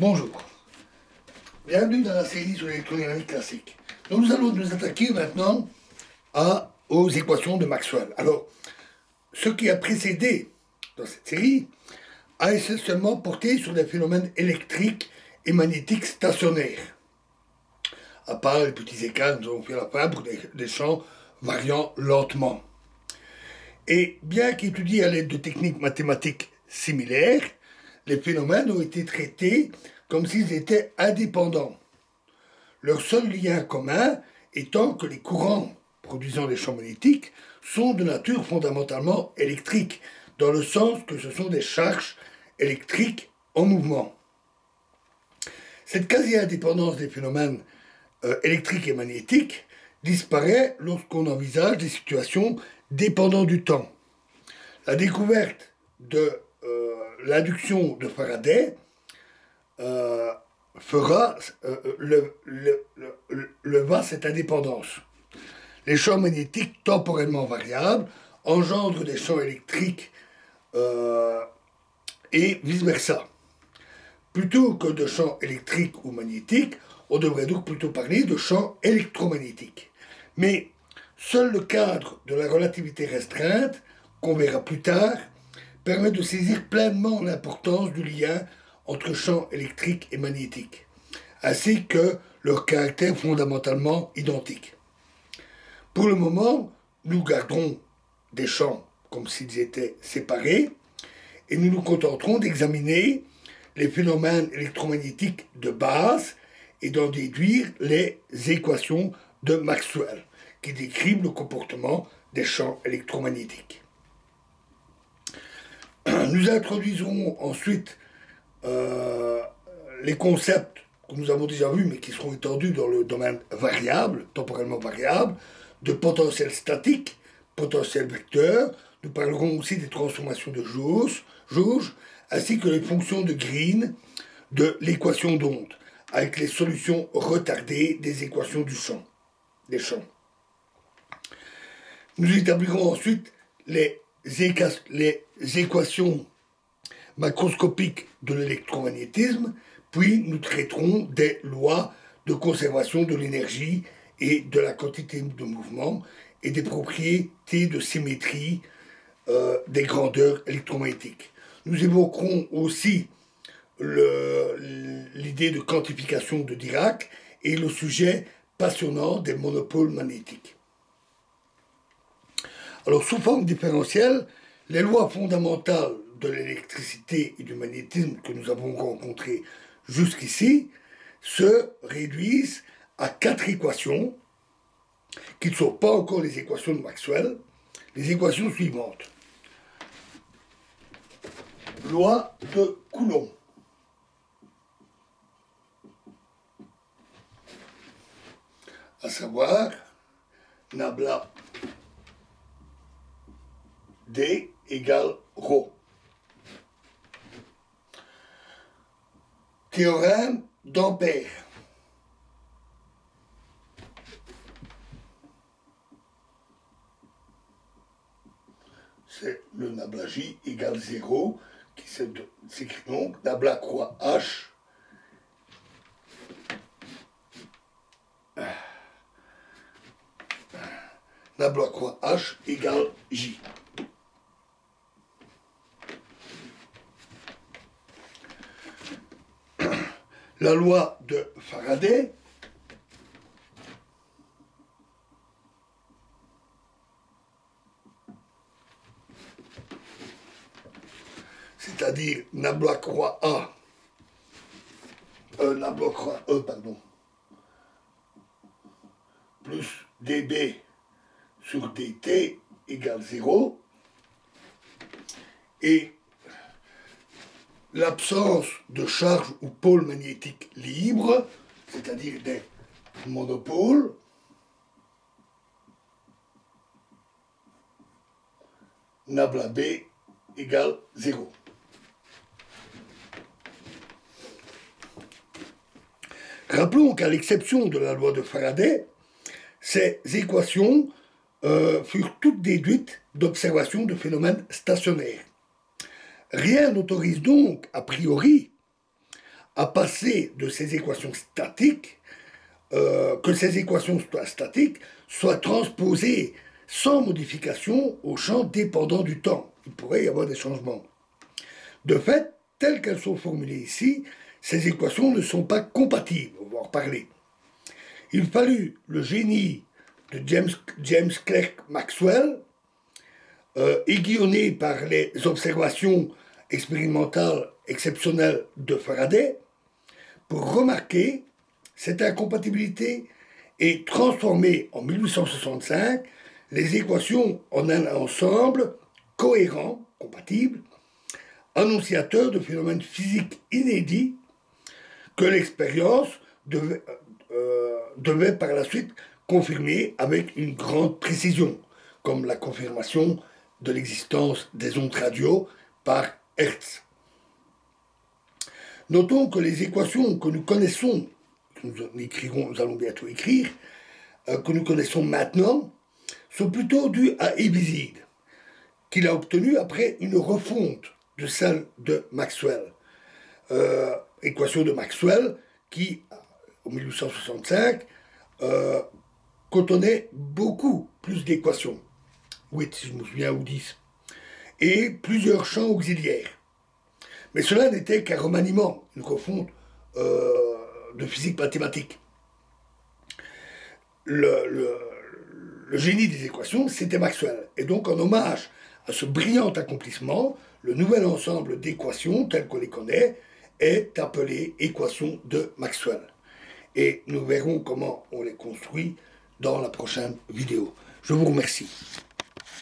Bonjour, bienvenue dans la série sur l'électrodynamique classique. Donc nous allons nous attaquer maintenant aux équations de Maxwell. Alors, ce qui a précédé dans cette série a essentiellement porté sur des phénomènes électriques et magnétiques stationnaires. À part les petits écarts, nous avons fait la part pour des champs variant lentement. Et bien qu'étudiés à l'aide de techniques mathématiques similaires, les phénomènes ont été traités comme s'ils étaient indépendants. Leur seul lien commun étant que les courants produisant des champs magnétiques sont de nature fondamentalement électrique, dans le sens que ce sont des charges électriques en mouvement. Cette quasi-indépendance des phénomènes électriques et magnétiques disparaît lorsqu'on envisage des situations dépendant du temps. La découverte de l'induction de Faraday leva cette indépendance. Les champs magnétiques temporellement variables engendrent des champs électriques et vice-versa. Plutôt que de champs électriques ou magnétiques, on devrait donc plutôt parler de champs électromagnétiques. Mais seul le cadre de la relativité restreinte, qu'on verra plus tard, permet de saisir pleinement l'importance du lien entre champs électriques et magnétiques, ainsi que leur caractère fondamentalement identique. Pour le moment, nous garderons des champs comme s'ils étaient séparés, et nous nous contenterons d'examiner les phénomènes électromagnétiques de base et d'en déduire les équations de Maxwell, qui décrivent le comportement des champs électromagnétiques. Nous introduiserons ensuite les concepts que nous avons déjà vus, mais qui seront étendus dans le domaine variable, temporellement variable, de potentiel statique, potentiel vecteur. Nous parlerons aussi des transformations de jauge, ainsi que les fonctions de Green de l'équation d'onde, avec les solutions retardées des équations des champs. Nous établirons ensuite les équations macroscopiques de l'électromagnétisme, puis nous traiterons des lois de conservation de l'énergie et de la quantité de mouvement et des propriétés de symétrie des grandeurs électromagnétiques. Nous évoquerons aussi l'idée de quantification de Dirac et le sujet passionnant des monopoles magnétiques. Alors, sous forme différentielle, les lois fondamentales de l'électricité et du magnétisme que nous avons rencontrées jusqu'ici se réduisent à 4 équations qui ne sont pas encore les équations de Maxwell. Les équations suivantes. Loi de Coulomb. À savoir, nabla D égale ρ. Théorème d'Ampère. C'est le nabla J égale 0, qui s'écrit donc nabla croix H nabla croix H égale J. La loi de Faraday, c'est-à-dire nabla croix E, plus dB sur dt égale 0, et l'absence de charge ou pôle magnétique libre, c'est-à-dire des monopoles, nabla B égale 0. Rappelons qu'à l'exception de la loi de Faraday, ces équations furent toutes déduites d'observations de phénomènes stationnaires. Rien n'autorise donc, a priori, à passer de ces équations statiques, que ces équations statiques soient transposées sans modification au champ dépendant du temps. Il pourrait y avoir des changements. De fait, telles qu'elles sont formulées ici, ces équations ne sont pas compatibles. On va en reparler. Il fallut le génie de James Clerk Maxwell, aiguillonné par les observations expérimentales exceptionnelles de Faraday, pour remarquer cette incompatibilité et transformer en 1865 les équations en un ensemble cohérent, compatible, annonciateur de phénomènes physiques inédits que l'expérience devait par la suite confirmer avec une grande précision, comme la confirmation de l'existence des ondes radio par Hertz. Notons que les équations que nous connaissons, que nous allons bientôt écrire, que nous connaissons maintenant, sont plutôt dues à Heaviside, qu'il a obtenu après une refonte de celle de Maxwell. Équation de Maxwell qui, en 1865, contenait beaucoup plus d'équations, 8 si je me souviens, ou 10, et plusieurs champs auxiliaires. Mais cela n'était qu'un remaniement, une refonte de physique mathématique. Le génie des équations, c'était Maxwell. Et donc, en hommage à ce brillant accomplissement, le nouvel ensemble d'équations, tel qu'on les connaît, est appelé équation de Maxwell. Et nous verrons comment on les construit dans la prochaine vidéo. Je vous remercie.